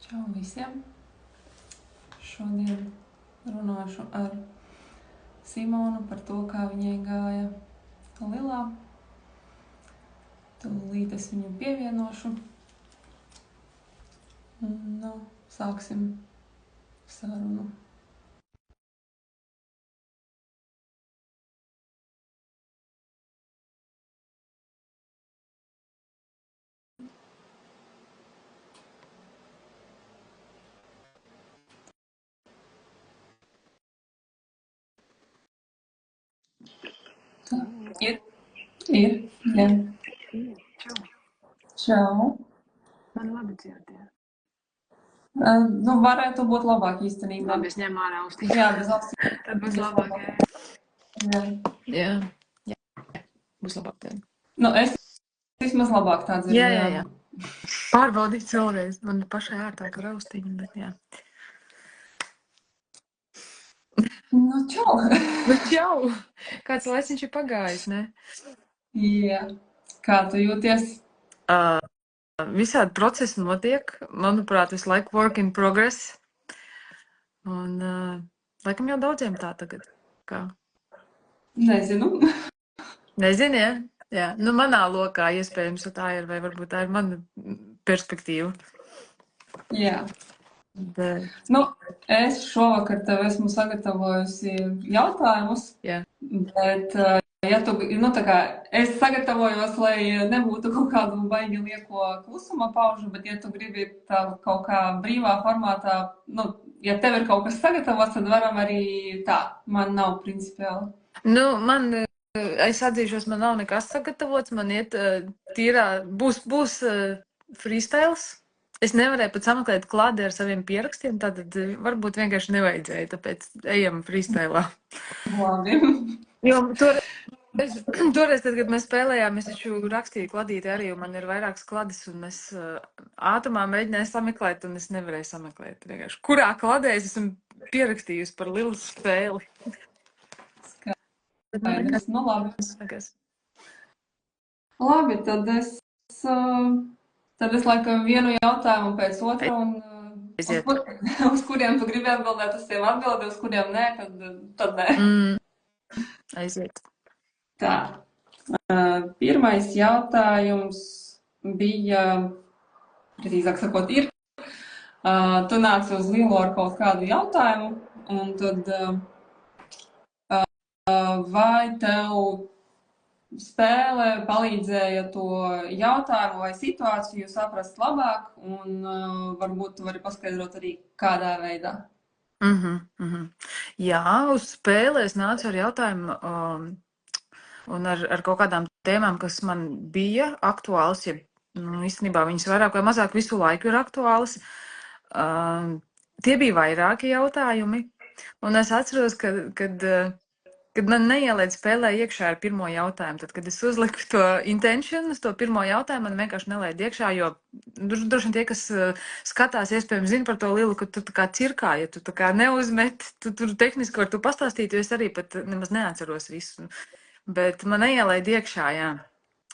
Čau visiem! Šodien runāšu ar Simonu par to, kā viņai gāja Lilā. Tūlīt es viņu pievienošu. Un, sāksim sarunu. Tā, ir, jā. Čau! Man labi dzirdēt. Varētu būt labāk īstenībā. Labi, es ņemu ārā austiņas. Jā, bez austiņas. Tad būs labāk, Jā. Jā. Būs labāk tad. Es vismaz labāk tā dzirdu. Jā. Pārbaudīt vēlreiz. Man pašai ārtāk ar austiņu, bet jā. Čau! Kāds laiciņš ir pagājis, ne? Jā. Kā tu jūties? Visādi procesi notiek. Manuprāt, visu laiku work in progress. Un laikam jau daudziem tā tagad. Kā? Nezinu, ja? Jā. Manā lokā iespējams tā ir, vai varbūt tā ir mana perspektīva. Jā. Bet... Es šovakar tev esmu sagatavojusi jautājumus. Jā. Bet, ja tu, es sagatavojos, lai nebūtu kaut kādu baigi lieko klusuma paužu, bet ja tu gribi tā kaut kā brīvā formātā, ja tev ir kaut kas sagatavots, tad varam arī tā. Man nav principiāli. Es atzīšos, man nav nekas sagatavots, man iet tīrā, būs freestyles. Es nevarēju pat sameklēt klādi ar saviem pierakstiem, tātad varbūt vienkārši nevajadzēja, tāpēc ejam freestylā. Labi. Jo toreiz, tad, kad mēs spēlējām, es taču rakstīju kladīti arī, un man ir vairākas klades, un es ātrumā mēģināju sameklēt, un es nevarēju sameklēt vienkārši. Kurā kladē es esmu pierakstījusi par lielu spēli? Skaidrs, labi. Labi, tad es laikam vienu jautājumu pēc otra, un uz kuriem tu gribi atbildēt, uz tiem atbildi, uz kuriem nē, tad nē. Aiziet. Tā. Pirmais jautājums bija, precīzāk sakot, ir. Tu nāc uz Lilu ar kaut kādu jautājumu, un tad vai tev spēle palīdzēja to jautājumu vai situāciju saprast labāk, un varbūt tu vari paskaidrot arī kādā veidā. Jā, uz spēli es nācu ar jautājumu un ar kaut kādām tēmām, kas man bija aktuāls, ja īstenībā viņas vairāk vai mazāk visu laiku ir aktuālas. Tie bija vairāki jautājumi, un es atceros, kad man neielēd spēlē iekšā ar pirmo jautājumu, tad, kad es uzliku to intention uz to pirmo jautājumu, man vienkārši nelēd iekšā, jo droši vien tie, kas skatās, iespējams zina par to Lilu, ka tu tā kā cirkā, ja tu tā kā neuzmet, tu tur tehniski var tu pastāstīt, jo es arī pat nemaz neatceros visu. Bet man neielēd iekšā, jā,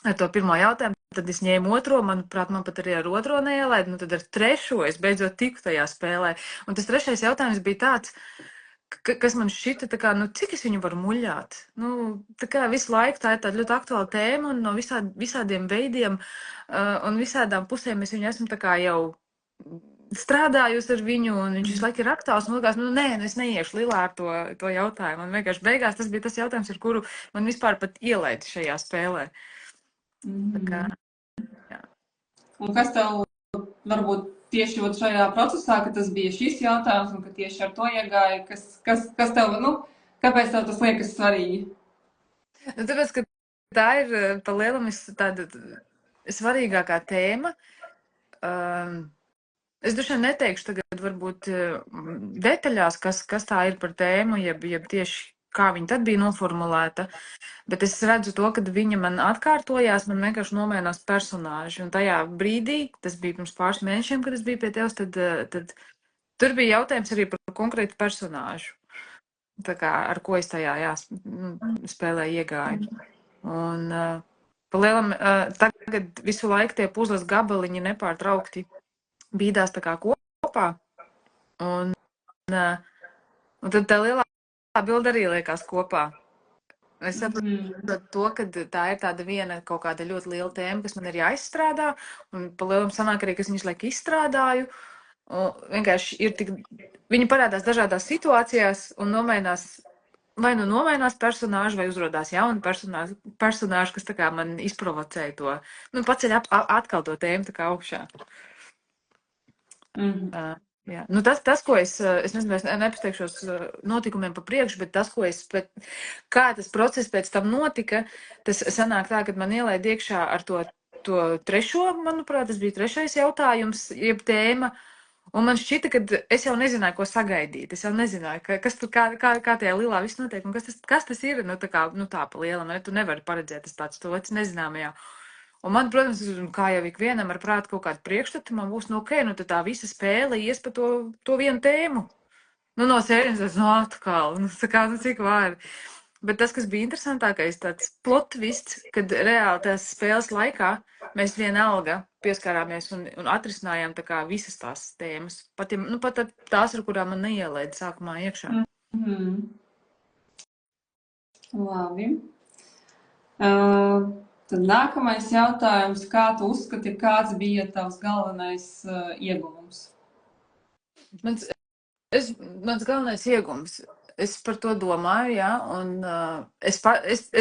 ar to pirmo jautājumu, tad es ņēmu otro, manuprāt, man pat arī ar otro neielēd, tad ar trešo es beidzot tiku tajā spēlē. Un tas trešais jautājums bija tāds, kas man šķita, tā kā, cik es viņu varu muļāt? Tā kā visu laiku tā ir tāda ļoti aktuāla tēma, un no visādiem veidiem un visādām pusēm es viņu esmu tā kā jau strādājusi ar viņu, un viņš visu laiku ir aktuāls, un likās, es neiešu Lilā ar to jautājumu. Un vienkārši beigās tas bija tas jautājums, ar kuru man vispār pat ielaid šajā spēlē. Tā kā, jā. Un kas tev varbūt tieši šajā procesā, ka tas bija šis jautājums un ka tieši ar to iegāja, kas tev, kāpēc tev tas liekas svarīgi? Tāpēc, ka tā ir pa lielam tāda svarīgākā tēma. Es droši vien neteikšu tagad varbūt detaļās, kas tā ir par tēmu, jeb tieši kā viņa tad bija noformulēta, bet es redzu to, kad viņa man atkārtojās, man vienkārši nomainās personāži, un tajā brīdī, tas bija pirms pāris mēnešiem, kad es biju pie tevis, tad tur bija jautājums arī par konkrētu personāžu, tā kā ar ko es tajā spēlē iegāju. Un pa lielam tagad visu laiku tie puzles gabaliņi nepārtraukti bīdās tā kā kopā, kopā. Un tad tā lielā bilde arī liekas kopā. Es saprotu to, ka tā ir tāda viena kaut kāda ļoti liela tēma, kas man ir jāizstrādā, un pa lielam sanāk arī, ka es viņus laik izstrādāju. Vienkārši ir tik, viņi parādās dažādās situācijās un nomainās, vai nu nomainās personāži, vai uzrodās jauni personāži, kas tā kā man izprovocēja to, paceļ atkal to tēmu tā kā augšā. Jā. Tas, ko es nezinu, es nepasteikšos notikumiem pa priekšu, bet tas, kā tas process pēc tam notika, tas sanāk tā, kad man ielaid iekšā ar to trešo, manuprāt, tas bija trešais jautājums, jeb tēma, un man šķita, ka es jau nezināju, ko sagaidīt. Es jau nezināju, kas tur, kā tajā lilā viss notiek, un kas tas ir, tā pa lielam, tu nevari paredzēt, tas tāds, to nezināmajā. Un man, protams, kā jau ikvienam ar prātu kaut kādu priekšstatu, man būs, tad tā visa spēle ies pa to vienu tēmu. No sērijas tas, atkal, cik vāri. Bet tas, kas bija interesantākais, tāds plot twists, kad reāli tās spēles laikā mēs vienalga pieskārāmies un atrisinājām tā kā visas tās tēmas. Pat tās, ar kurām man neielaida sākumā iekšā. Labi. Tad nākamais jautājums, kā tu uzskati, kāds bija tavs galvenais ieguvums? Mans galvenais ieguvums, es par to domāju, jā, un es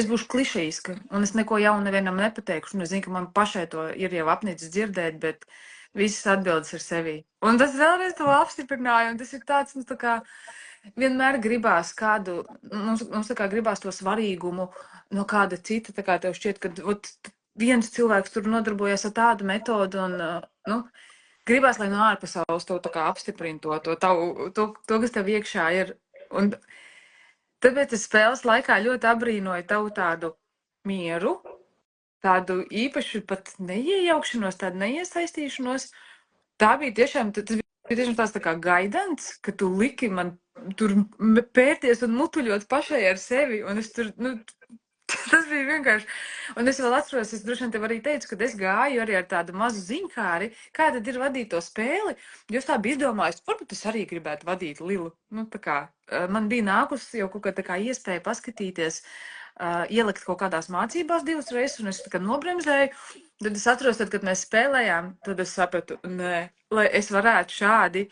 būšu klišejiska, un es neko jaunu nevienam nepateikšu, un es zinu, ka man pašai to ir jau apnicis dzirdēt, bet visas atbildes ir sevī. Un tas vēlreiz to apstiprināja, un tas ir tāds, tā kā vienmēr gribās kādu, mums tā kā gribās to svarīgumu no kāda cita, tā kā tev šķiet, ka viens cilvēks tur nodarbojas ar tādu metodu, un gribās, lai no ārpasaules to tā kā apstiprina to, kas tev iekšā ir. Un tāpēc es spēles laikā ļoti abrīnoju tavu tādu mieru, tādu īpaši pat neiejaukšanos, tādu neiesaistīšanos. Tas bija tiešām tāds tā kā gaidants, ka tu liki man tur pērties un mutuļot pašai ar sevi, un es tur, tas bija vienkārši. Un es vēl atceros, es droši vien tev arī teicu, kad es gāju arī ar tādu mazu ziņkāri, kā tad ir vadīt to spēli, jo es tā biju izdomājis, varbūt es arī gribētu vadīt Lilu. Man bija nākusi jau kaut kā tā kā iespēja paskatīties, ielikt kaut kādās mācībās 2 reizes, un es tā kā nobremzēju. Tad es atceros, kad mēs spēlējām, tad es sapratu, nē, lai es varētu šādi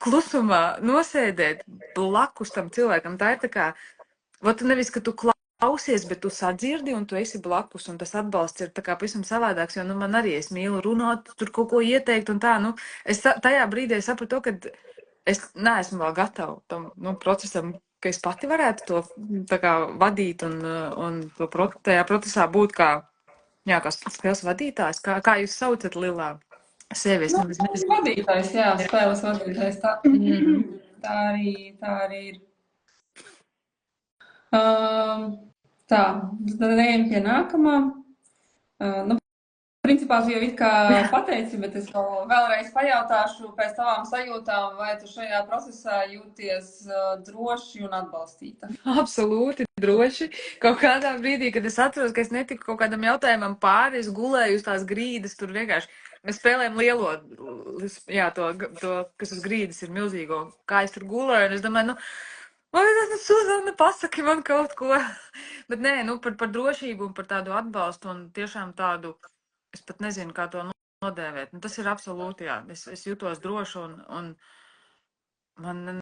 klusumā nosēdēt blakus tam cilvēkam. Tā ir tā kā, nevis, ka tu klausies, bet tu sadzirdi un tu esi blakus, un tas atbalsts ir tā kā pavisam savādāks, jo man arī es mīlu runāt, tur kaut ko ieteikt un tā, es tajā brīdī sapratu to, ka es neesmu vēl gatava tam procesam, ka es pati varētu to tā kā vadīt un tajā procesā būt kā spēles vadītājs. Kā jūs saucat Lilā? Sevi, vadītājs, jā, spēles vadītājs. Tā arī ir. Tā, tad ejam pie nākamā. Principā tu jau it kā pateici, bet es vēlreiz pajautāšu pēc tavām sajūtām, vai tu šajā procesā jūties droši un atbalstīta? Absolūti droši. Kaut kādā brīdī, kad es atceros, ka es netiku kaut kādam jautājumam pāri, es gulēju uz tās grīdas, tur vienkārši mēs spēlējam lielo, jā, to, kas uz grīdas ir milzīgo, kā es tur gulēju, un es domāju, Suzana, pasaki man kaut ko. Bet nē, par drošību un par tādu atbalstu un tiešām tādu, es pat nezinu, kā to nodēvēt. Tas ir absolūti, jā, es jūtos droši un man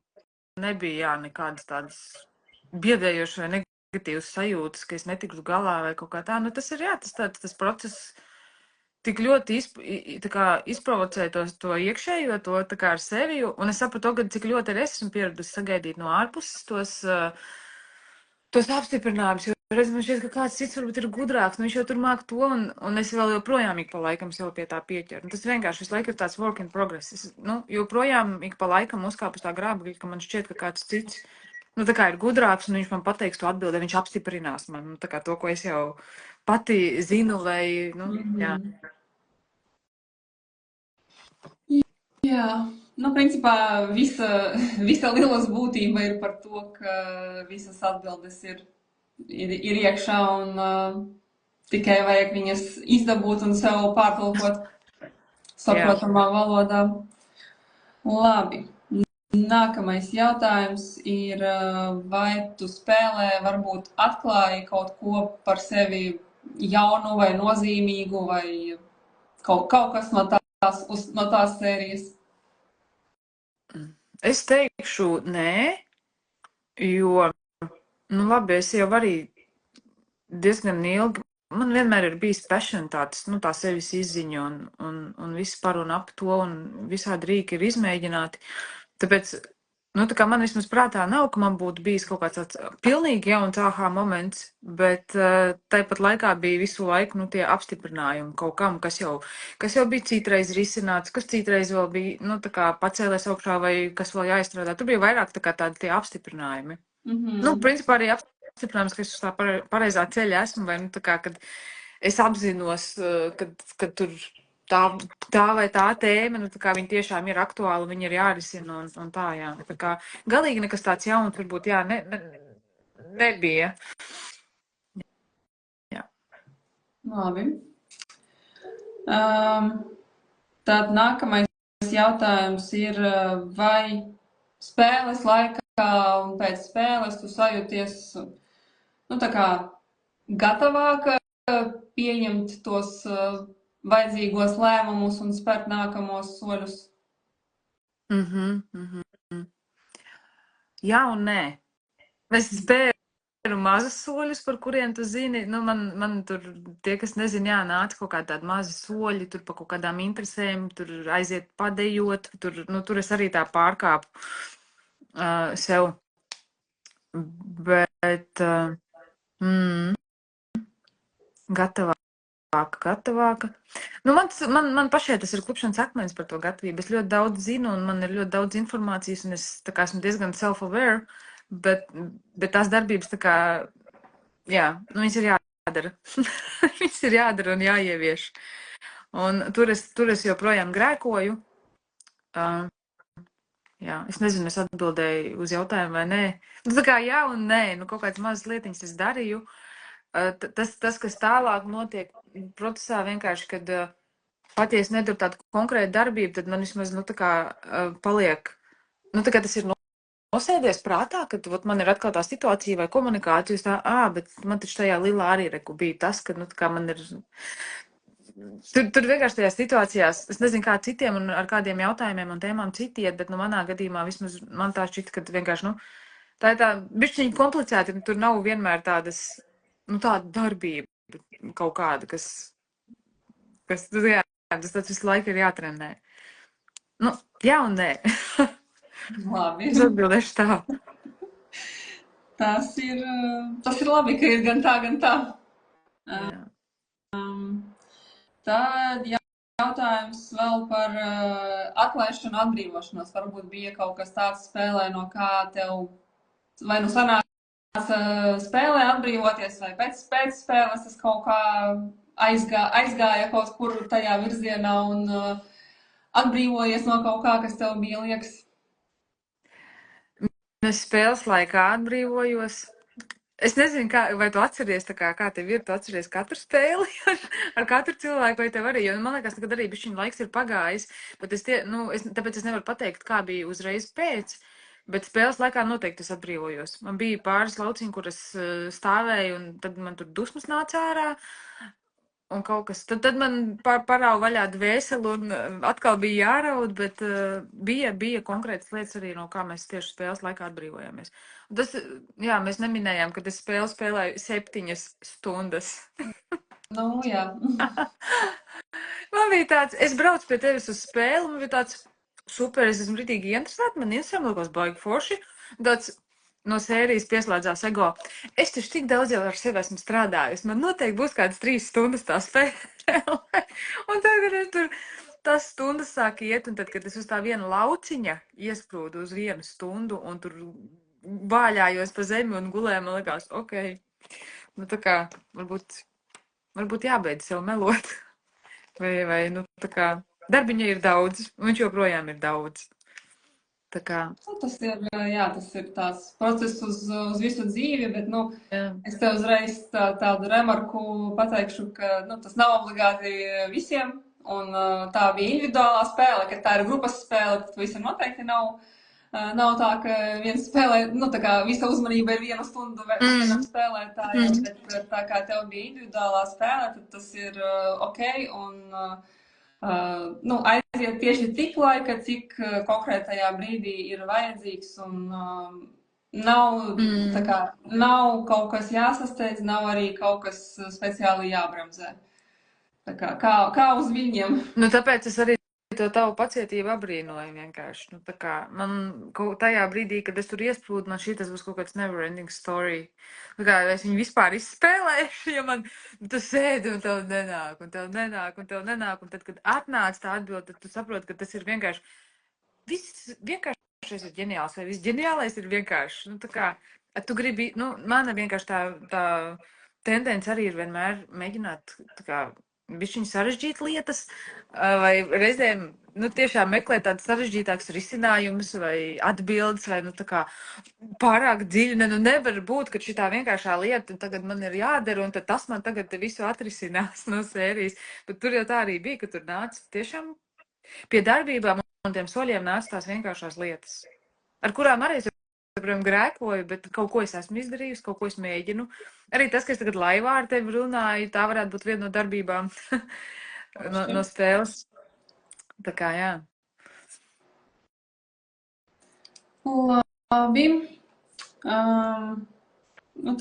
nebija, jā, nekādas tādas biedējošas vai negatīvas sajūtas, ka es netiktu galā vai kaut kā tā. Tas ir, jā, tas process tik ļoti izprovocēja to iekšējo, to tā kā ar sevi, un es sapratu, cik ļoti arī esmu pieradusi sagaidīt no ārpuses tos apstiprinājumus, jo reiz man šķiet, ka kāds cits varbūt ir gudrāks, viņš jau tur māk to, un es vēl joprojām ik pa laikam sev pie tā pieķeru. Tas vienkārši visu laiku ir tāds work in progress. Es, joprojām ik pa laikam uzkāpu uz tā grābekļa, ka man šķiet, ka kāds cits, tā kā ir gudrāks, un viņš man pateiks to atbildi, viņš apstiprinās man, tā kā to, ko es jau pati zinu, vai, jā. Jā, principā visa Lilas būtība ir par to, ka visas atbildes ir iekšā un tikai vajag viņas izdabūt un sev pārtulkot saprotamā valodā. Labi. Nākamais jautājums ir, vai tu spēlē varbūt atklāji kaut ko par sevi jaunu vai nozīmīgu vai kaut kas no tās sērijas? Es teikšu nē, jo, nu labi, es jau arī diezgan ilgi, man vienmēr ir bijis passion tāds, nu tā sevis izziņa un viss par un ap to un visādi rīki ir izmēģināti. Tāpēc, nu tā kā man vismaz prātā nav, ka man būtu bijis kaut kāds tāds pilnīgi jauns aha moments, bet tāpat laikā bija visu laiku, nu tie apstiprinājumi kaut kam, kas jau bija citreiz risināts, kas citreiz vēl bija, nu tā kā pacēlēs augšā vai kas vēl jāizstrādā. Tur bija vairāk tā kā tādi tie apstiprinājumi. Nu, principā arī apstiprinājums, ka es uz tā pareizā ceļa esmu, vai nu tā kā, kad es apzinos, kad tur tā vai tā tēma, nu tā kā viņa tiešām ir aktuāla, viņa ir jārisina un tā, jā. Tā kā galīgi nekas tāds jauns varbūt, jā, nebija. Jā. Labi. Tad nākamais jautājums ir, vai spēles laikā un pēc spēles tu sajūties, nu tā kā gatavāk pieņemt tos vajadzīgos lēmumus un spērt nākamos soļus? Jā un nē. Es spēru mazus soļus, par kuriem tu zini, nu man tur tie, kas nezin, jā, nāca kaut kādi tādi mazi soļi, tur pa kaut kādām interesēm, tur aiziet padejot, tur es arī tā pārkāpu sev. Bet gatavāka. Nu, man pašai tas ir klupšanas akmens par to gatavību. Es ļoti daudz zinu un man ir ļoti daudz informācijas un es tā kā esmu diezgan self-aware, bet tās darbības tā kā, jā, nu viņas ir jādara. Viņas ir jādara un jāievieš. Un tur es joprojām grēkoju. Jā, es nezinu, es atbildēju uz jautājumu vai nē. Nu, tā kā jā un nē, nu kaut kādas mazas lietiņas es darīju. Tas, kas tālāk notiek procesā vienkārši, kad patiesi nedara tādu konkrētu darbību, tad man vismaz, nu, tā kā paliek, nu, tā kā tas ir nosēdies prātā, kad man ir atkal tā situācija vai komunikācija, tā, bet man taču tajā lilā arī reku bija tas, ka, nu, tā kā man ir, tur vienkārši tajās situācijās, es nezinu, kā citiem un ar kādiem jautājumiem un tēmām citiet, bet, nu, manā gadījumā vismaz man tā šķita, ka vienkārši, nu, tā ir tā bišķiņa komplicēta, tur nav vienmēr tādas, nu, tāda darbība kaut kāda, kas jā, tas visu laiku ir jātrenē. Nu, jā un nē. Labi. Es atbildēšu tā. Tas ir labi, ka ir gan tā, gan tā. Tad jautājums vēl par atlaišanu, atbrīvošanos. Varbūt bija kaut kas tāds spēlē, no kā tev vai nu sanāca spēlē atbrīvoties, vai pēc spēles tas kaut kā aizgāja kaut kur tajā virzienā un atbrīvojies no kaut kā, kas tev bija liekas? Es spēles laikā atbrīvojos. Es nezinu, vai tu atceries, kā tev ir, tu atceries katru spēli ar katru cilvēku, vai tev arī, jo man liekas, ka arī bišķiņ laiks ir pagājis, bet tāpēc es nevaru pateikt, kā bija uzreiz pēc, bet spēles laikā noteikti es atbrīvojos. Man bija pāris lauciņi, kur es stāvēju, un tad man tur dusmas nāca ārā, un kaut kas, tad man parāva vaļā dvēseli, un atkal bija jāraud, bet bija konkrētas lietas arī, no kā mēs tieši spēles laikā atbrīvojāmies. Tas, jā, mēs neminējām, ka es spēlēju 7 stundas. Nu, jā. Man bija tāds, es braucu pie tevis uz spēli, man bija tāds super, es esmu ritīgi interesēta, man Instagram likās baigi forši, tāds no sērijas pieslēdzās ego. Es taču tik daudz jau ar sevi esmu strādājusi, man noteikti būs kādas 3 stundas tā spēle. Un tagad es tur tas stundas sāk iet, un tad, kad es uz tā viena lauciņa iesprūdu uz 1 stundu, un tur vāļājos pa zemi un gulēju, man likās, ok, nu tā kā, varbūt jābeidz sev melot. Vai, nu tā kā, darbiņa ir daudz, un viņš joprojām ir daudz. Tā kā. Tas ir tās process uz visu dzīvi, bet, nu, es tev uzreiz tādu remarku pateikšu, ka, nu, tas nav obligāti visiem, un tā bija individuālā spēle, kad tā ir grupas spēle, tad visam noteikti nav tā, ka viens spēlē, nu, tā kā visa uzmanība ir 1 stundu vienam spēlētājam, bet tā kā tev bija individuālā spēle, tad tas ir ok, un nu, aiziet tieši tik laika, cik konkrētajā brīdī ir vajadzīgs, un tā kā, nav kaut kas jāsasteidz, nav arī kaut kas speciāli jābremzē. Tā kā uz viņiem. Nu, tāpēc es arī to tavu pacietību abrīnoju vienkārši. Nu, tā kā man tajā brīdī, kad es tur iesprūdu, man šī tas būs kaut kāds never ending story. Tā kā es viņu vispār izspēlēšu, ja man tu sēdi un tev nenāk, un tev nenāk, un tev nenāk, un tad, kad atnāc tā atbild, tad tu saproti, ka tas ir vienkārši, viss vienkāršais ir ģeniāls, vai viss ģeniālais ir vienkārši. Nu, tā kā, tu gribi, nu, mana vienkārši tā tendence arī ir vienmēr mēģināt, tā kā, bišķiņ sarežģīt lietas, vai reizēm, nu, tiešām meklēt tādus sarežģītākus risinājumus vai atbildes, vai, nu, tā kā pārāk dziļi, nu, nevar būt, ka šitā vienkāršā lieta tagad man ir jādara, un tad tas man tagad visu atrisinās no sērijas. Bet tur jau tā arī bija, ka tur nāca tiešām pie darbībām un tiem soļiem nāca tās vienkāršās lietas, ar kurām arī es joprojām grēkoju, bet kaut ko es esmu izdarījusi, kaut ko es mēģinu. Arī tas, ka es tagad laivā ar tevi runāju, tā varētu būt viena no darbībām no spēles. Tā kā, jā. Labi. Nu,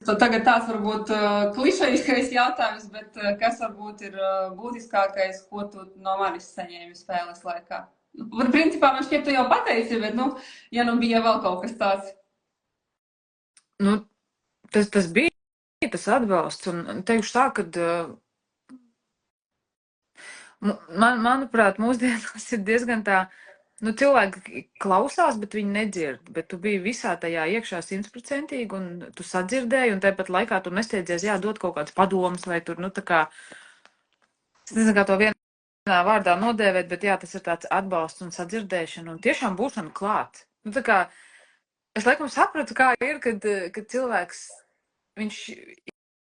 tagad tāds varbūt klišejiskais jautājums, bet kas varbūt ir būtiskākais, ko tu no manis saņēmi spēles laikā? Principā man šķiet, tu jau pateici, bet, nu, ja nu bija vēl kaut kas tāds. Nu, tas bija tas atbalsts, un teikšu tā, kad manuprāt, mūsdienās ir diezgan tā, nu, cilvēki klausās, bet viņi nedzird, bet tu biji visā tajā iekšā 100%, un tu sadzirdēji, un tāpat laikā tu nesteidzies, dot kaut kāds padoms, vai tur, nu, tā kā, es nezinu, kā to vienā vārdā nodēvēt, bet jā, tas ir tāds atbalsts un sadzirdēšana, un tiešām būšana klāt. Nu, tā kā, es laikam sapratu, kā ir, kad cilvēks, viņš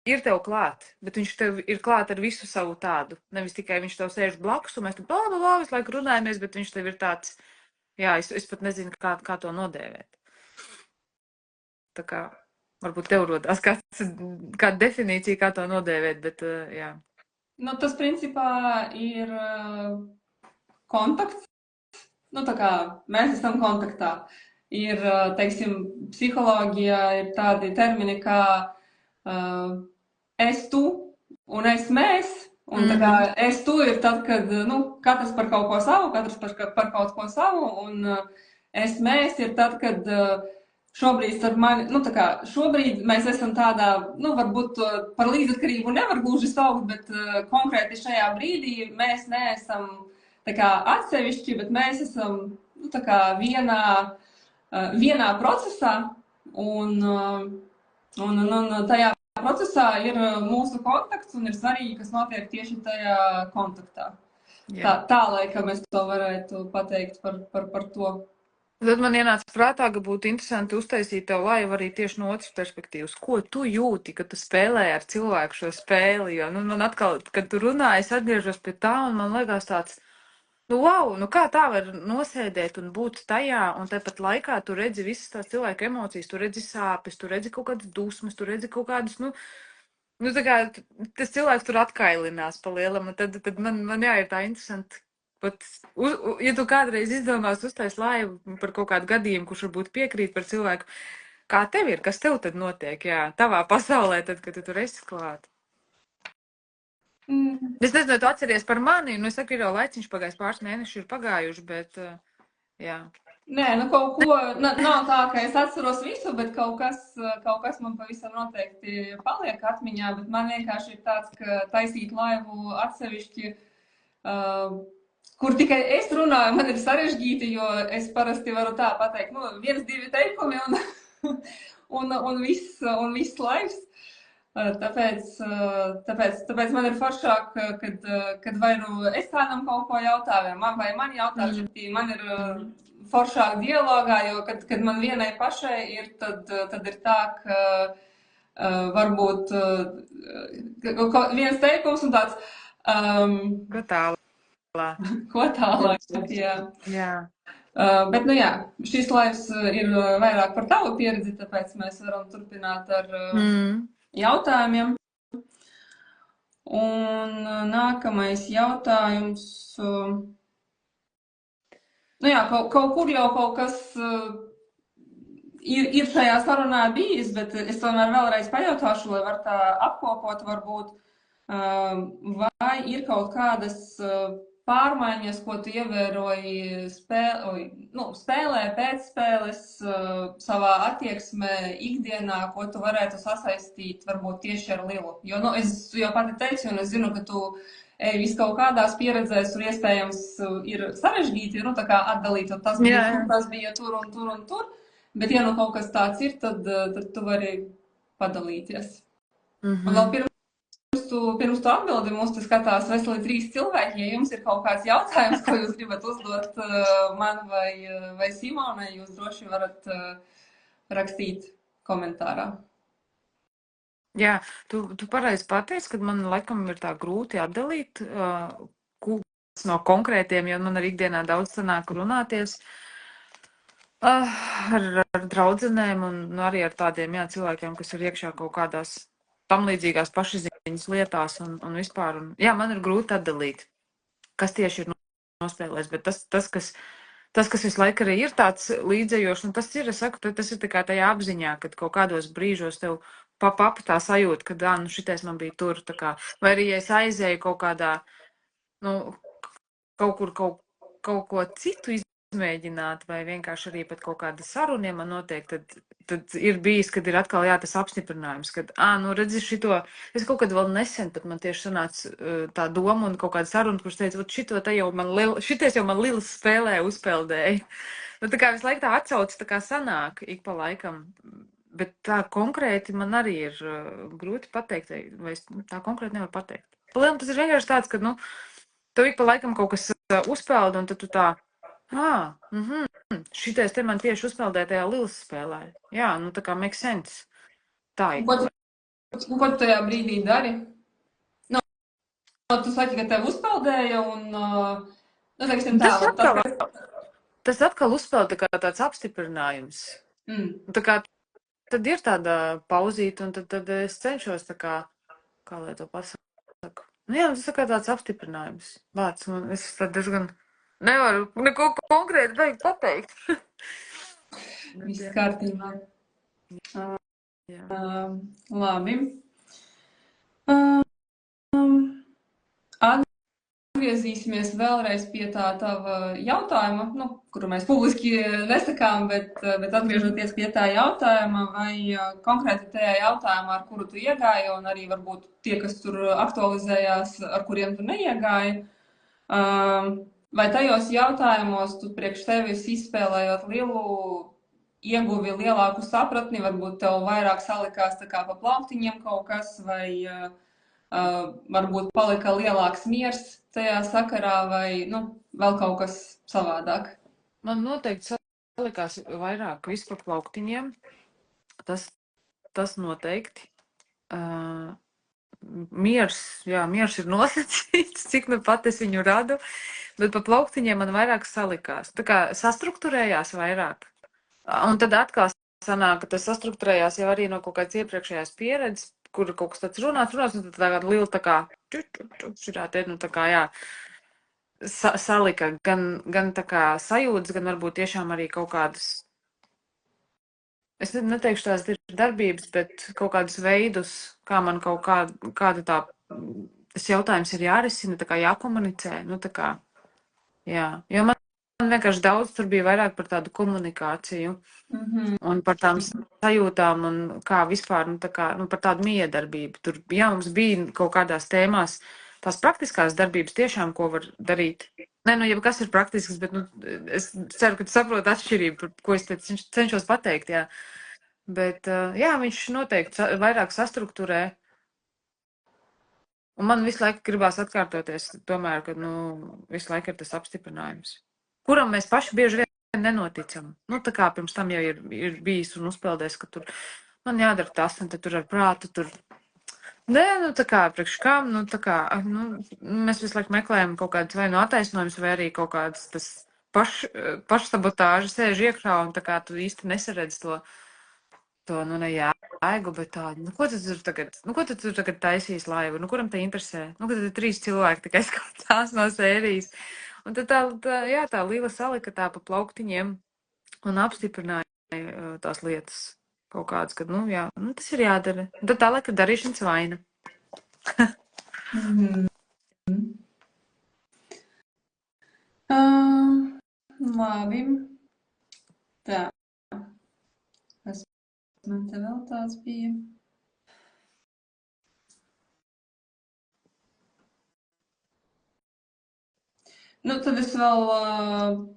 ir tev klāt, bet viņš tev ir klāt ar visu savu tādu. Nevis tikai viņš tev sēž blakus, un mēs tur visu laiku runājamies, bet viņš tev ir tāds, jā, es pat nezinu, kā to nodēvēt. Tā kā, varbūt tev rodās kāda definīcija, kā to nodēvēt, bet jā. Nu, tas principā ir kontakts. Nu, tā kā mēs esam kontaktā. Ir, teiksim, psiholoģijā ir tādi termini kā es tu un es mēs. Un tā kā es tu ir tad, kad, nu, katrs par kaut ko savu, katrs par kaut ko savu, un es mēs ir tad, kad šobrīd starp mani, nu, tā kā šobrīd mēs esam tādā, nu, varbūt par līdzatkarību nevar gluži saukt, bet konkrēti šajā brīdī mēs neesam tā kā atsevišķi, bet mēs esam, nu, tā kā vienā procesā, un tajā procesā ir mūsu kontakts, un ir svarīgi, kas notiek tieši tajā kontaktā. Tā laikam es to varētu pateikt par to. Tad man ienāca prātā, ka būtu interesanti uztaisīt tev laivu arī tieši no otras perspektīvas. Ko tu jūti, kad tu spēlē ar cilvēku šo spēli? Jo, nu, man atkal, kad tu runā, es atgriežos pie tā, un man liekas tāds, nu, wow, nu kā tā var nosēdēt un būt tajā, un tāpat laikā tu redzi visas tās cilvēku emocijas, tu redzi sāpes, tu redzi kaut kādas dusmas, tu redzi kaut kādas, nu tā kā tas cilvēks tur atkailinās pa lielam, un tad man jā, ir tā interesanti. Pat, ja tu kādreiz izdomās uztaist laivu par kaut kādu gadījumu, kurš varbūt piekrīt par cilvēku, kā tev ir, kas tev tad notiek, jā, tavā pasaulē, tad, kad tu tur esi klāt? Es nezinu, tu atceries par mani, nu es saku, ir jau laiciņš pagājis, pāris mēneši ir pagājuši, bet, jā. Nē, nu kaut ko, nav tā, ka es atceros visu, bet kaut kas man pavisam noteikti paliek atmiņā, bet man vienkārši ir tāds, ka taisīt laivu atsevišķi, kur tikai es runāju, man ir sarežģīti, jo es parasti varu tā pateikt, nu, 1-2 teikumi un viss laivs. Tāpēc man ir foršāk, kad vai nu es kādam kaut ko jautāju, vai man jautā, man ir foršāk dialogā, jo kad man vienai pašai ir, tad ir tā, ka varbūt viens teikums un tāds, Ko tālāk? Ko tālāk, jā. Jā. Bet, nu jā, šis laivs ir vairāk par tavu pieredzi, tāpēc mēs varam turpināt ar jautājumiem. Un nākamais jautājums. Nu jā, kaut kur jau kaut kas ir šajā sarunā bijis, bet es tomēr vēlreiz pajautāšu, lai var tā apkopot varbūt, vai ir kaut kādas pārmaiņas, ko tu ievēroji spēlē, pēcspēles, savā attieksmē, ikdienā, ko tu varētu sasaistīt varbūt tieši ar Lilu. Jo, nu, es jau pati teicu, un es zinu, ka tu vis kaut kādās pieredzēs tur iespējams ir sarežģīti, nu, tā kā atdalīt, tas bija tur, tas bija tur un tur un tur. Bet, ja nu kaut kas tāds ir, tad tu vari padalīties. Un vēl pirms tu atbildi, mums te skatās veseli 3 cilvēki. Ja jums ir kaut kāds jautājums, ko jūs gribat uzdot man vai Simonai, jūs droši varat rakstīt komentārā. Jā, tu pareizi pateici, ka man laikam ir tā grūti atdalīt no konkrētiem, jo man arī ikdienā daudz sanāk runāties ar draudzenēm un arī ar tādiem cilvēkiem, kas ir iekšā kaut kādās tam līdzīgās pašizziņas lietās un vispār. Jā, man ir grūti atdalīt, kas tieši ir nospēlēs, bet tas, kas visu laiku arī ir tāds līdzējošs, un tas ir, es saku, tas ir tikai tajā apziņā, kad kaut kādos brīžos tev pap tā sajūta, ka, nu, šitais man bija tur, tā kā, vai arī, ja es aizēju kaut kādā, nu, kaut kur kaut ko citu izmēģināt, vai vienkārši arī pat kaut kāda saruna, ja man notiek, tad ir bijis, kad ir atkal tas apstiprinājums, kad, nu, redzi šito, es kaut kad vēl nesen, pat man tieši sanāca tā doma un kaut kāda saruna, kurš teica, šitais jau man Lilas spēlē uzpeldēja. Nu, tā kā visu laiku tā atsauc, tā kā sanāk ik pa laikam, bet tā konkrēti man arī ir grūti pateikt, vai es tā konkrēti nevaru pateikt. Palielam tas ir vienkārši tāds, ka, nu, tev ik pa laikam kaut kas uzpeld, un tad tu tā, šitais te man tieši uzpeldē tajā Lilas spēlē. Jā, nu tā kā make sense. Tā ir. Ko tu tajā brīdī dari? Nu, tu saki, ka tev uzpeldēja un, nu, teiksim tā. Tas atkal uzpeld kā tāds apstiprinājums. Tā kā tad ir tāda pauzīte, un tad es cenšos tā kā lai to pasaku. Nu jā, tas kā tāds apstiprinājums. Vārds, un es tad diezgan nevaru neko konkrēti vajag pateikt. Viss kārtībā. Labi. Atgriezīsimies vēlreiz pie tā tava jautājuma, nu, kuru mēs publiski nesakām, bet atgriežoties pie tā jautājuma, vai konkrēti tajā jautājumā, ar kuru tu iegāji, un arī varbūt tie, kas tur aktualizējās, ar kuriem tu neiegāji, vai tajos jautājumos tu priekš tevis izspēlējot Lilu ieguvi lielāku sapratni, varbūt tev vairāk salikās tā kā pa plauktiņiem kaut kas, vai varbūt palika lielāks miers tajā sakarā, vai, nu, vēl kaut kas savādāk? Man noteikti salikās vairāk vispār plauktiņiem. Tas noteikti. Miers ir nosacīts, cik nu pat es viņu radu, bet pa plauktiņiem man vairāk salikās. Tā kā sastrukturējās vairāk. Un tad atkal sanāk, ka tas sastrukturējās jau arī no kaut kādas iepriekšējās pieredzes, kur kaut kas tāds runāts, un tad tā kā Lila tā kā, nu tā kā, jā, salika gan tā kā sajūtas, gan varbūt tiešām arī kaut kādas, es neteikšu tās ir darbības, bet kaut kādus veidus, kā man kaut kāda tā, tas jautājums ir jārisina, tā kā jākomunicē, nu tā kā, jā, jo man vienkārši daudz tur bija vairāk par tādu komunikāciju un par tām sajūtām un kā vispār, nu tā kā, nu par tādu miedarbību. Tur, jā, mums bija kaut kādās tēmās tās praktiskās darbības tiešām, ko var darīt. Nē, nu, jau kas ir praktisks, bet, nu, es ceru, ka tu saproti atšķirību, ko es te cenšos pateikt, jā. Bet, jā, viņš noteikti vairāk sastruktūrē. Un man visu laiku gribās atkārtoties, tomēr, ka, nu, visu laiku ir tas apstiprinājums, kuram mēs paši bieži vien nenoticam. Nu, tā kā pirms tam jau ir bijis un uzpeldēs, ka tur man jādara tas, un tad tur ar prātu tur Nē, nu tā kā priekš kam, nu tā kā, mēs visu laiku meklējam kaut kādas vai nu attaisnojumus, vai arī kaut kādas tas pašsabotāža sēž iekšā, un tā kā tu īsti nesaredz to nu ne jēgu, bet tādu, nu ko tu tur tagad taisīs laivu, nu kuram te interesē? Nu, kad ir 3 cilvēki tikai skatās no sērijas. Un tad tā Līva salika tā pa plauktiņiem un apstiprināja tās lietas. Kaut kāds, ka, nu jā, nu tas ir jādara. Un tad tālāk ir darīšanas vaina. Labi. Tā. Kas man te vēl tāds bija? Nu, tad es vēl,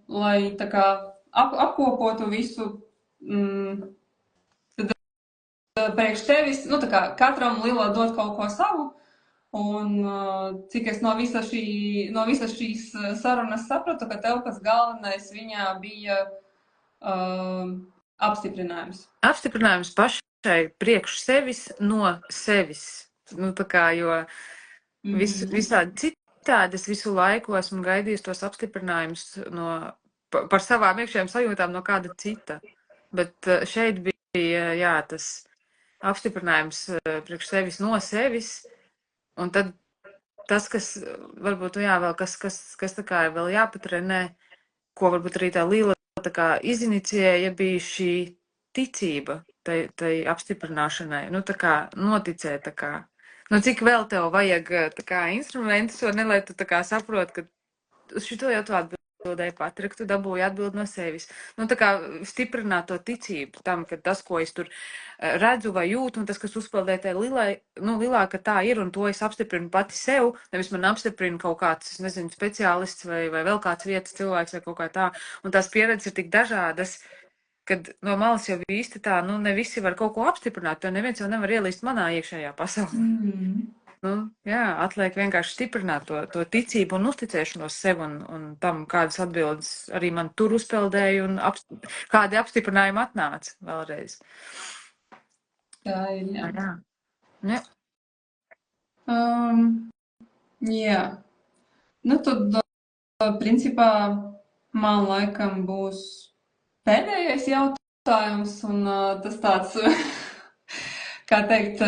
lai tā kā apkopotu visu, tad priekš tevis, nu, tā kā katram Lila dot kaut ko savu, un cik es no visas šīs sarunas sapratu, ka tev pats galvenais viņā bija apstiprinājums. Apstiprinājums pašai priekš sevis no sevis. Nu, tā kā, jo visādi citādi es visu laiku esmu gaidījis tos apstiprinājumus par savām iekšējām sajūtām no kāda cita. Bet šeit bija, jā, tas apstiprinājums priekš sevis no sevis, un tad tas, kas varbūt, jā, vēl kas tā kā ir vēl jāpatrenē, ko varbūt arī tā Līla tā kā izinicijēja, bija šī ticība tai apstiprināšanai, nu tā kā noticēt, tā kā, nu cik vēl tev vajag tā kā instrumentus, vai ne, lai tu tā kā saprot, ka uz šito jau tu atbildēji pati, ka tu dabūji atbildi no sevis. Nu tā kā stiprināt to ticību tam, ka tas, ko es tur redzu vai jūtu, un tas, kas uzpeldē tai Lilā, ka tā ir, un to es apstiprinu pati sev, nevis man apstiprina kaut kāds, es nezinu, speciālists vai vēl kāds vietas cilvēks vai kaut kā tā, un tās pieredzes ir tik dažādas, kad no malas jau īsti tā, nu, ne visi var kaut ko apstiprināt, jo neviens jau nevar ielīst manā iekšējā pasaulē. Nu, jā, atliek vienkārši stiprināt to ticību un uzticēšanos sev un tam, kādas atbildes arī man tur uzpeldēja un kādi apstiprinājumi atnāca vēlreiz. Tā ir, jā. Jā. Jā. Nu, tad, principā, man laikam būs pēdējais jautājums, un tas tāds, kā teikt,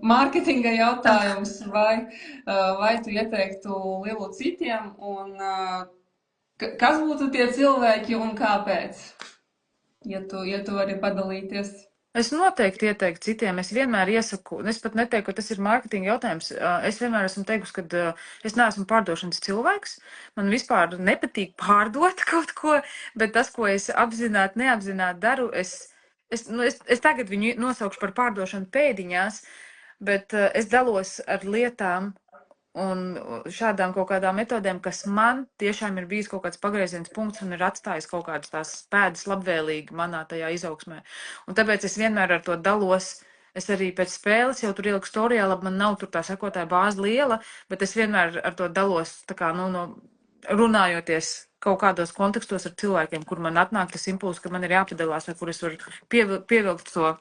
mārketinga jautājums, vai tu ieteiktu Lilu citiem, un kas būtu tie cilvēki un kāpēc? Ja tu vari padalīties. Es noteikti ieteiktu citiem. Es vienmēr iesaku, es pat neteiktu, ka tas ir mārketinga jautājums. Es vienmēr esmu teikusi, ka es neesmu pārdošanas cilvēks. Man vispār nepatīk pārdot kaut ko, bet tas, ko es apzināti, neapzināti daru, es tagad viņu nosaukšu par pārdošanu pēdiņās, bet es dalos ar lietām un šādām kaut kādām metodēm, kas man tiešām ir bijis kaut kāds pagrieziens punkts un ir atstājis kaut kādas tās pēdas labvēlīgi manā tajā izaugsmē. Un tāpēc es vienmēr ar to dalos. Es arī pēc spēles jau tur ieliku storijā, labi, man nav tur tā sekotāja bāze liela, bet es vienmēr ar to dalos, tā kā, runājoties kaut kādos kontekstos ar cilvēkiem, kur man atnāk tas impulss, ka man ir jāpadalās, vai kur es varu pievilkt to,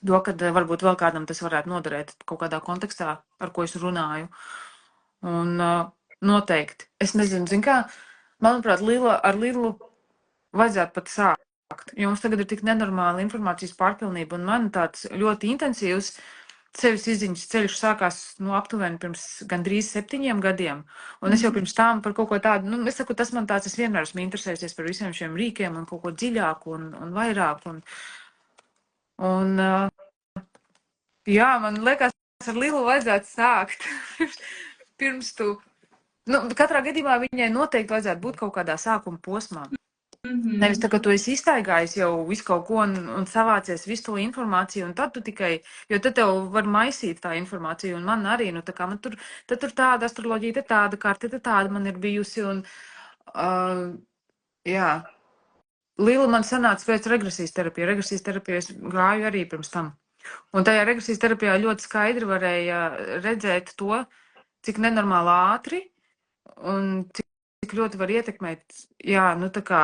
kad varbūt vēl kādam tas varētu noderēt kaut kādā kontekstā, ar ko es runāju. Un noteikti. Es nezinu, kā, manuprāt, ar Lilu vajadzētu pat sākt, jo mums tagad ir tik nenormāla informācijas pārpilnība, un man tāds ļoti intensīvs sevis izziņas ceļš sākās aptuveni pirms gandrīz 7 gadiem, un es jau pirms tām par kaut ko tādu, es saku, tas man tāds, es vienmēr esmu interesējusies par visiem šiem rīkiem un kaut ko dziļāku un vairāk, un jā, man liekas, ar Lilu vajadzētu sākt. Pirms tu, katrā gadījumā viņai noteikti vajadzētu būt kaut kādā sākuma posmā. Nevis tā, ka tu esi iztaigājis jau visu kaut ko un savācies visu to informāciju, un tad tu tikai, jo tad tev var maisīt tā informācija, un man arī, tā kā man tur tāda astroloģija, te tāda karte, te tāda man ir bijusi, un jā. Lila man sanāca pēc regresijas terapija es gāju arī pirms tam. Un tajā regresijas terapijā ļoti skaidri varēja redzēt to, cik nenormāli ātri un cik ļoti var ietekmēt, jā, tā kā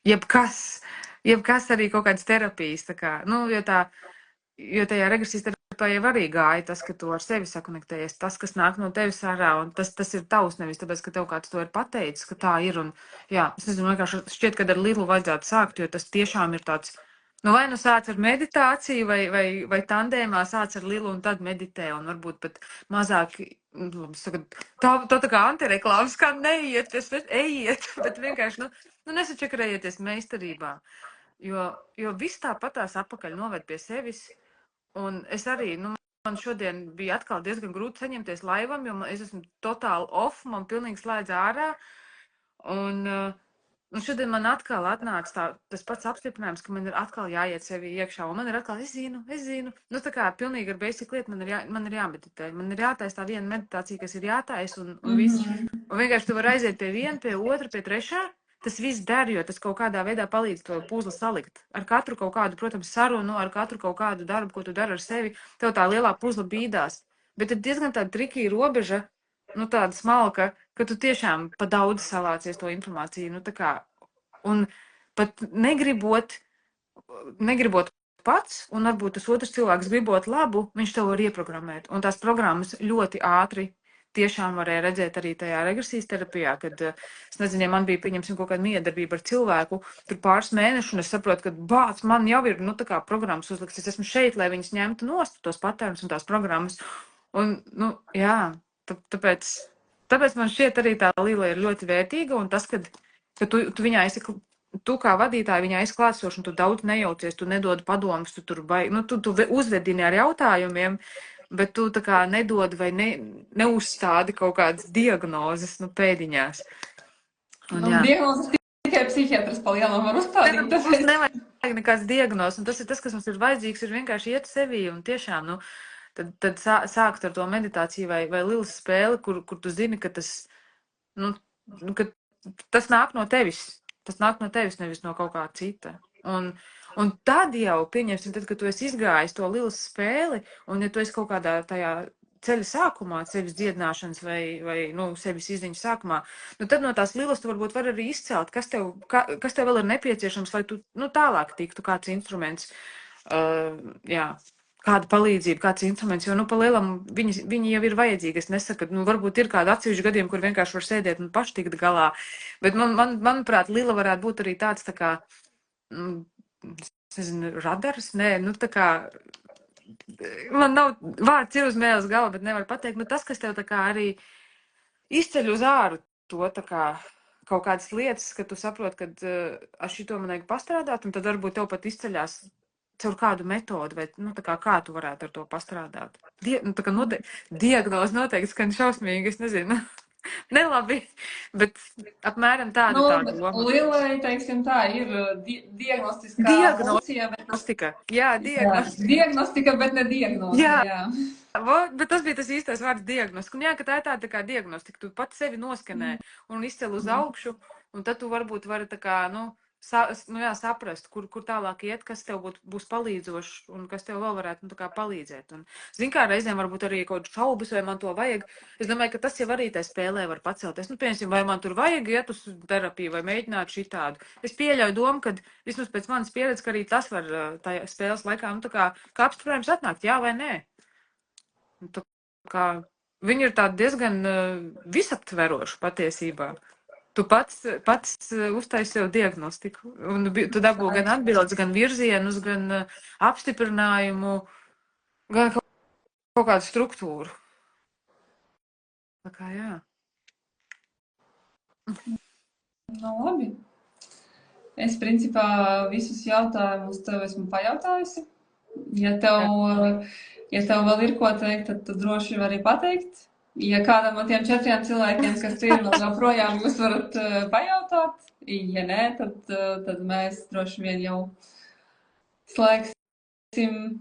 jebkas arī kaut kādas terapijas, tā kā, jo tajā regresijas terapijā jau arī gāja tas, ka tu ar sevi sakonektējies, tas, kas nāk no tevis ārā, un tas ir tavs, nevis tāpēc, ka tev kāds to ir pateicis, ka tā ir, un jā, es nezinu, vienkārši šķiet, ka ar Lidlu vajadzētu sākt, jo tas tiešām ir tāds, nu vai nu sāc ar meditāciju, vai tandēmā sāc ar Lilu un tad meditē, un varbūt pat mazāk, tā kā antireklāmas, kā neiet, ejiet, bet vienkārši, nu nesačakarējieties meistarībā, jo viss tāpatās apakaļ noved pie sevis. Un es arī, man šodien bija atkal diezgan grūti saņemties laivam, jo es esmu totāli off, man pilnīgi slēdz ārā. Un šodien man atkal atnāca tas pats apstiprinājums, ka man ir atkal jāiet sevi iekšā. Un man ir atkal, es zinu. Nu, tā kā pilnīgi ar basic lietu man ir jāmeditē. Man ir jātaisa tā viena meditācija, kas ir jātaisa un viss. Un vienkārši tu vari aiziet pie viena, pie otra, pie trešā. Tas viss der, jo tas kaut kādā veidā palīdz to puzli salikt. Ar katru kaut kādu, protams, sarunu, ar katru kaut kādu darbu, ko tu dari ar sevi, tev tā lielā puzla bīdās. Bet ir diezgan tāda trikī robeža, tāda smalka, ka tu tiešām pa daudz salācies to informāciju. Tā kā, un pat negribot pats, un varbūt tas otrs cilvēks gribot labu, viņš tev var ieprogrammēt. Un tās programmas ļoti ātri tiešām varēja redzēt arī tajā regresijas terapijā, kad, es nezinu, ja man bija, pieņemsim, kaut kāda miedarbība ar cilvēku, tur pāris mēnešus, un es saprotu, ka man jau ir, tā kā programmas uzlikts, es esmu šeit, lai viņas ņemtu nost tos patērnus un tās programmas. Un, jā, tāpēc man šķiet arī tā Lila ir ļoti vērtīga, un tas, ka tu viņā esi, tu kā vadītāji viņā esi klātsoši, un tu daudz nejaucies, tu nedod padomus, tu uzvedini ar jautājumiem, bet tu tā kā nedod vai neuzstādi kaut kādas diagnozes, pēdiņās. Diagnozes tikai psihiatrs pa lielam var uzstādīt. Mums nevajag nekāds diagnozes, un tas ir tas, kas mums ir vajadzīgs, ir vienkārši iet sevī, un tiešām, tad sākt ar to meditāciju vai Lilas spēli, kur tu zini, ka tas, ka tas nāk no tevis. Tas nāk no tevis, nevis no kaut kā cita. Un tad jau, pieņemsim, tad, kad tu esi izgājis to Lilas spēli, un ja tu esi kaut kādā tajā ceļa sākumā, sevis dziedināšanas vai sevis izziņas sākumā, tad no tās Lilas tu varbūt var arī izcelt, kas tev vēl ir nepieciešams, lai tu tālāk tiktu kāds instruments, kāda palīdzība, kāds instruments, jo, pa lielam viņi jau ir vajadzīgi. Es nesaku, varbūt ir kādi atsevišķi gadiem, kur vienkārši var sēdēt un paši tikt galā, bet manuprāt, Lila varētu būt arī tāds tā kā, es nezinu, radars, tā kā, man nav vārds ir uz mēles galva, bet nevar pateikt, tas, kas tev tā kā arī izceļ uz āru to tā kā kaut kādas lietas, ka tu saproti, ka ar šito man vajag pastrādāt, un tad varbūt tev pat izceļās caur kādu metodu, vai, kā tu varētu ar to pastrādāt. Tā kā diagnoze noteikti skan šausmīgi, es nezinu. Nelabi, bet apmēram tāda doma. Lilai, teiksim tā, ir diagnostiskā funkcija. Diagnostika. Jā, diagnostika. Diagnostika, bet ne diagnoze. Jā. Bet tas bija tas īstais vārds diagnostika. Un jā, ka tā ir tāda kā diagnostika. Tu pats sevi noskanē un izcel uz augšu, un tad tu varbūt vari tā kā, saprast, kur tālāk iet, kas tev būs palīdzošs un kas tev vēl varētu palīdzēt. Un, zin kā, reizēm varbūt arī kaut kādu šaubas, vai man to vajag. Es domāju, ka tas jau arī tai spēlē var pacelties. Piemēram, vai man tur vajag iet uz terapiju vai mēģināt šitādu. Es pieļauju domu, ka vismaz pēc manas pieredzes, ka arī tas var tā spēles laikā, kā apstiprinājums atnākt, jā vai nē. Viņi ir tādi diezgan visaptveroši patiesībā. Tu pats uztaisi sev diagnostiku, un tu dabū gan atbildes, gan virzienus, gan apstiprinājumu, gan kaut kādu struktūru. Tā kā jā. Labi. Es principā visus jautājumus tev esmu pajautājusi. Ja tev vēl ir ko teikt, tad tu droši vari pateikt. Ja kādam no tiem 4 cilvēkiem, kas ir vēl joprojām, jūs varat pajautāt, ja nē, tad mēs droši vien jau slēgsim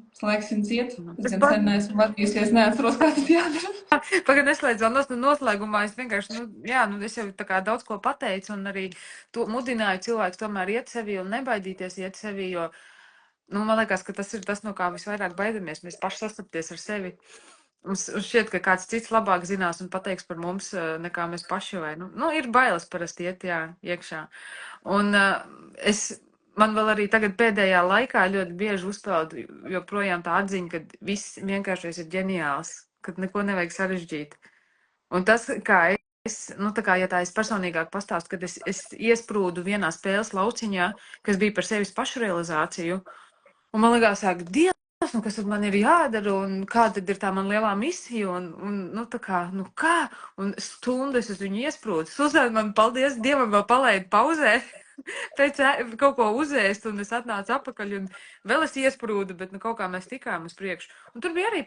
ciet. Es gan sen neesmu vadījusies, neatceros, kā tas jādara. Pagad neslēdz vēl noslēgumā, es vienkārši, es jau tā kā daudz ko pateicu un arī to mudināju cilvēks tomēr iet sevi un nebaidīties iet sevi, jo, man liekas, ka tas ir tas, no kā visvairāk baidamies, mēs paši sastapties ar sevi. Mums šķiet, ka kāds cits labāk zinās un pateiks par mums, nekā mēs paši vai, ir bailes parasti iet, iekšā. Un es man vēl arī tagad pēdējā laikā ļoti bieži uzpeld joprojām tā atziņa, ka viss vienkāršais ir ģeniāls, kad neko nevajag sarežģīt. Un tas, kā nu, tā kā, ja tā es personīgāk pastāstu, kad es iesprūdu vienā spēles lauciņā, kas bija par sevis pašrealizāciju, un man liekas, Dievs, nu, kas tad man ir jādara, un kāda tad ir tā man lielā misija, un nu, tā kā, nu, kā, un stundas es viņu iesprūdu. Suzana, man paldies Dievam vēl palaid pauzē, pēc kaut ko uzēst, un es atnācu apakaļ, un vēl es iesprūdu, bet nu, kaut kā mēs tikām uz priekšu. Un tur bija arī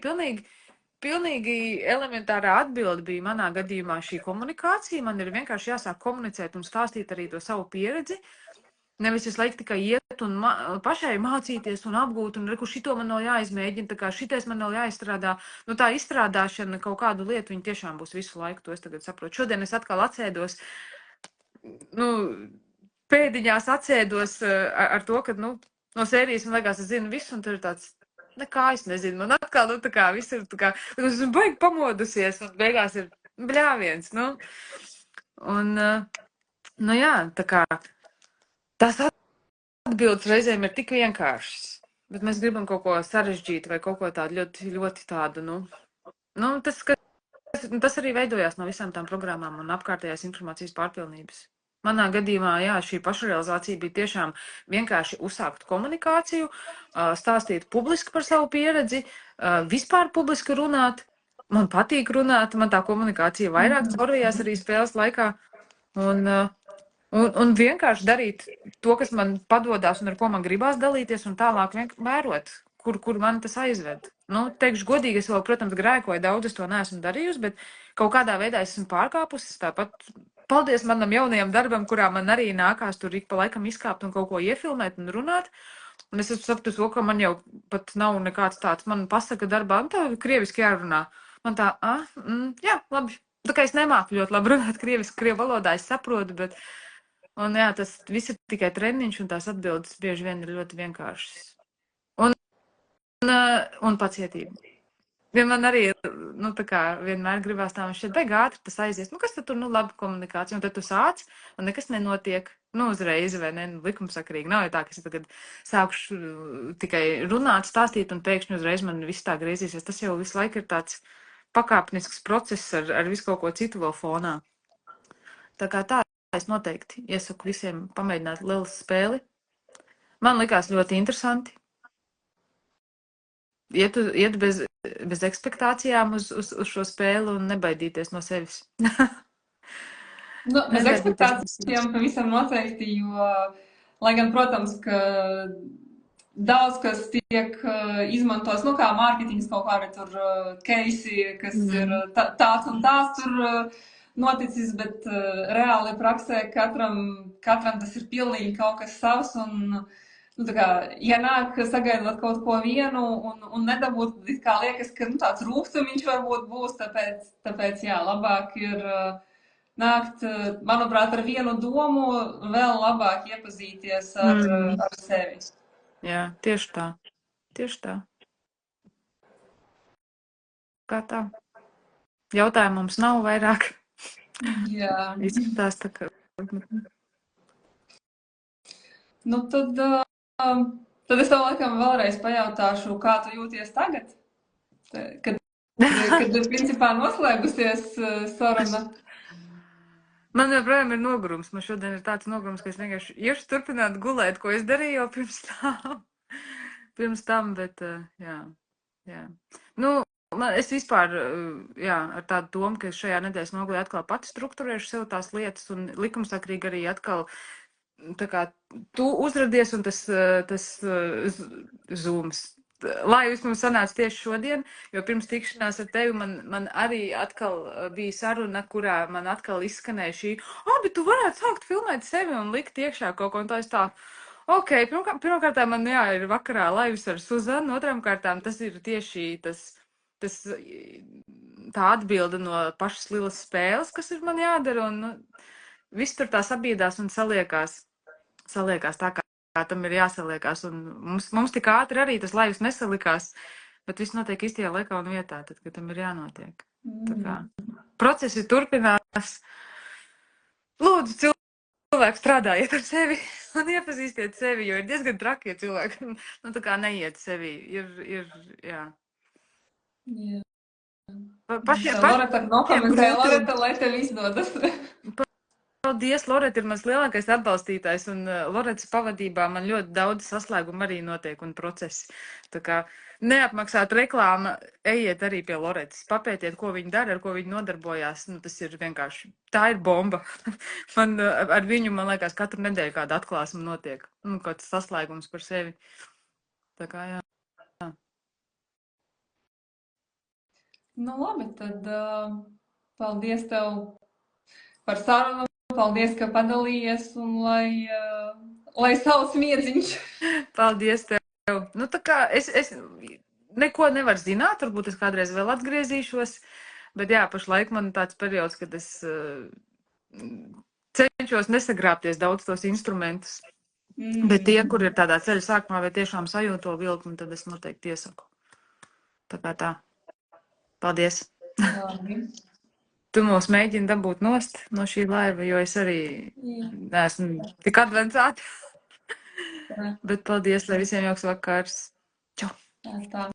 pilnīgi elementārā atbilde bija manā gadījumā šī komunikācija. Man ir vienkārši jāsāk komunicēt un stāstīt arī to savu pieredzi. Nevis visu laiku tikai iet un pašai mācīties un apgūt, un reku šito man vēl jāizmēģina, tā kā šitais man vēl jāizstrādā. Nu, tā izstrādāšana kaut kādu lietu, viņa tiešām būs visu laiku, to es tagad saprotu. Šodien es atkal atsēdos, nu, pēdiņās atsēdos ar to, ka, nu, no sērijas man liekas, es zinu visu, un tur ir tāds, nekā es nezinu, man atkal, nu, tā kā, viss ir tā kā, es esmu baigi pamodusies, un beigās ir bļāviens, nu. Un, nu jā, tā kā, tās atbildes reizēm ir tik vienkāršas, bet mēs gribam kaut ko sarežģīt vai kaut ko tādu ļoti, ļoti tādu, nu, tas arī veidojās no visām tām programmām un apkārtējās informācijas pārpilnības. Manā gadījumā, jā, šī pašrealizācija bija tiešām vienkārši uzsākt komunikāciju, stāstīt publiski par savu pieredzi, vispār publiski runāt. Man patīk runāt, man tā komunikācija vairāk caurvījās arī spēles laikā. Un vienkārši darīt to, kas man padodās un ar ko man gribās dalīties, un tālāk vērot, kur man tas aizved. Nu, teikšu godīgi, es vēl, protams, grēkoju daudz, es to neesmu darījusi, bet kaut kādā veidā esmu pārkāpusi. Tāpat paldies manam jaunajam darbam, kurā man arī nākās tur ik pa laikam izkāpt un kaut ko iefilmēt un runāt. Un es sapratu to, ka man jau pat nav nekāds tāds, man pasaka darbā, un tā krieviski jārunā. Man tā, jā, labi. Tā kā es nemāku ļoti labi runāt krievu valodā, es saprotu, bet, un jā, tas viss ir tikai treniņš, un tās atbildes bieži vien ir ļoti vienkāršas. Un pacietība. Ja man arī, nu, tā kā vienmēr gribās tā, man šķiet, beig ātri tas aizies. Nu, kas tad tur, nu, laba komunikācija, un tad tu sāc, un nekas nenotiek, nu, uzreiz, vai ne, nu, likumsakarīgi. Nav jau tā, ka es tagad sākšu tikai runāt, stāstīt, un pēkšņi uzreiz man viss tā griezīsies. Tas jau visu laiku ir tāds pakāpnisks process ar visu kaut ko citu vēl fonā. Tā kā tā, es noteikti iesaku visiem pamēģināt Lilas spēli. Man likās ļoti interesanti. Iet bez ekspektācijām uz šo spēli un nebaidīties no sevis. Nu, bez ekspektācijām pavisam noteikti, jo, lai gan, protams, ka daudz kas tiek izmantos, nu, kā mārketings kaut kādi tur keisi, kas ir tāds un tāds tur noticis, bet reāli praksē katram tas ir pilnīgi kaut kas savs un nu, tā kā, ja nāk sagaidot kaut ko vienu un nedabūt, kā liekas, ka nu, tāds rūgtumiņš varbūt būs, tāpēc jā, labāk ir nākt, manuprāt, ar vienu domu vēl labāk iepazīties ar sevi. Jā, tieši tā. Tieši tā. Kā tā? Jautājumu mums nav vairāk. Jā. Izskatās tā, ka... Nu, tad es tev laikam vēlreiz pajautāšu, kā tu jūties tagad, kad ir principā noslēgusies saruna. Man joprojām ir nogurums. Man šodien ir tāds nogurums, ka es vienkārši iešu turpināt gulēt, ko es darīju jau pirms tam, bet jā. Nu, es vispār, jā, ar tādu domu, ka šajā nedēļas nogalē atkal pati strukturēšu sev tās lietas un likumsakrīgi arī atkal tā kā tu uzradies un tas zooms. Laivis mums sanāca tieši šodien, jo pirms tikšanās ar tevi man arī atkal bija saruna, kurā man atkal izskanēja šī, bet tu varētu sākt filmēt sevi un likt iekšā kaut ko, un tā es tā, ok, pirmkārtām man ir vakarā laivis ar Suzanu, otrām kārtām tas ir tieši tā atbilde no pašas Lilas spēles, kas ir man jādara, un viss tur tā sabiedās un saliekās tā, kā tam ir jāsaliekās, un mums tik ātri arī tas laivs nesalikās, bet viss notiek īstajā laikā un vietā, tad, kad tam ir jānotiek. Tā kā procesi turpinās. Lūdzu, cilvēki strādājiet ar sevi, un iepazīstiet sevi, jo ir diezgan traki, ja cilvēki, nu, tā kā neiet sevi. Jā. Jā. Pašiem Loreta, nokomentē, grūti. Loreta, lai tev izdodas. Paldies, Loreta ir mans lielākais atbalstītājs, un Loretas pavadībā man ļoti daudz saslēgumu arī notiek un procesi. Tā kā neapmaksāt reklāma, ejiet arī pie Loretas, papētiet, ko viņi dara, ar ko viņi nodarbojās. Nu, tas ir vienkārši, tā ir bomba. Man ar viņu, man liekas, katru nedēļu kāda atklāsuma notiek. Nu, kāds saslēgums par sevi. Tā kā, jā. Nu, labi, tad paldies tev par sarunu. Paldies, ka padalījies un lai savs miedziņš. Paldies tev. Nu, tā kā es neko nevaru zināt, varbūt es kādreiz vēl atgriezīšos, bet jā, pašlaik man tāds periods, kad es cenšos nesagrābties daudz tos instrumentus. Bet tie, kur ir tādā ceļa sākumā vai tiešām sajūto vilkli, tad es noteikti iesaku. Tā kā tā. Paldies. Tu mūs mēģini dabūt nost no šī laiva, jo es arī neesmu tik advancēta. Bet paldies, lai visiem jauks vakars. Čau! Tā.